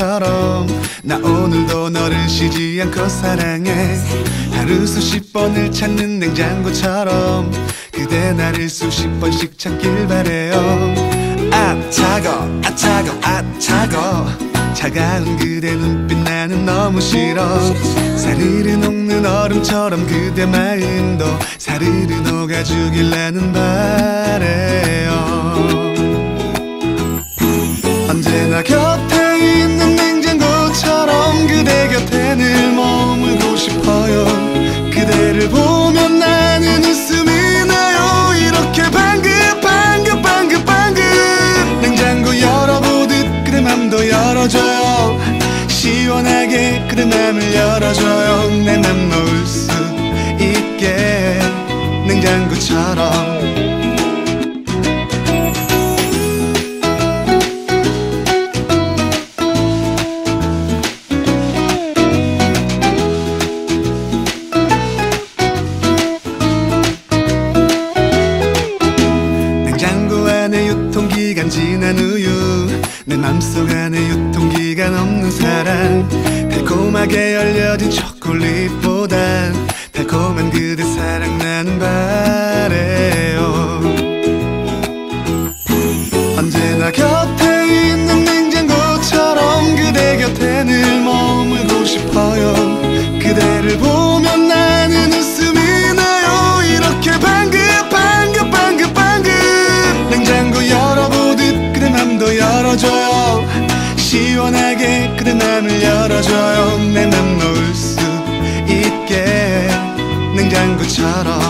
냉장고처럼 나 오늘도 너를 쉬지 않고 사랑해. 하루 수십 번을 찾는 냉장고처럼 그대 나를 수십 번씩 찾길 바래요. 아 차가, 아 차가, 아 차가. 차가운 그대 눈빛 나는 너무 싫어. 사르르 녹는 얼음처럼 그대 마음도 사르르 녹아주길 나는 바래요. 언제나 곁에 있는 냉장고처럼 그대 곁에 늘 머물고 싶어요. 그대를 보면 나는 웃음이 나요. 이렇게 방긋방긋방긋방긋 냉장고 열어보듯 그대 맘도 열어줘요. 시원하게 그대 맘을 열어줘요. 내 맘 놓을 수 있게 냉장고처럼. 유통기간 지난 우유 내 맘속 안에 유통기간 없는 사랑. 달콤하게 열려진 초콜릿보단 달콤한 그대 사랑 나는 바래요. 언제나 곁에 있는 냉장고처럼 그대 곁에 늘 머물고 싶어요. 그대를 보면 나는 웃음이 나요. 이렇게 방긋방긋방긋방긋 냉장고 열어보듯 그대 맘도 열어줘요. 시원하게 그대 맘을 열어줘요. 내 맘 놓을 수 있게 냉장고처럼.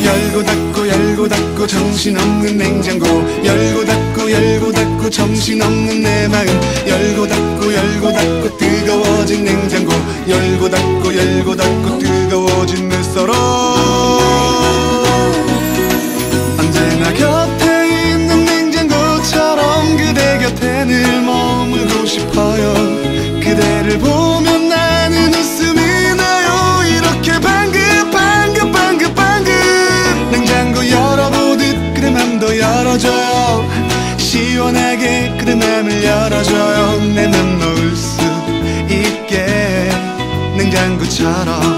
열고 닫고 열고 닫고 정신없는 냉장고. 열고 닫고 열고 닫고 정신없는 내 마음. 열고 닫고 열고 닫고 뜨거워진 냉장고. 열고 닫고 열고 닫고 뜨거워진 내 서로. 언제나 곁에 있는 냉장고처럼 그대 곁에 늘 머물고 싶어요. 그대를 보면 나는 웃음이 나요. 이렇게 방긋방긋방긋방긋 냉장고 열어보듯 그대 맘도 열어줘요. 시원하게 그대 맘을 열어줘요. 내 맘 놓을 수 있게 냉장고처럼.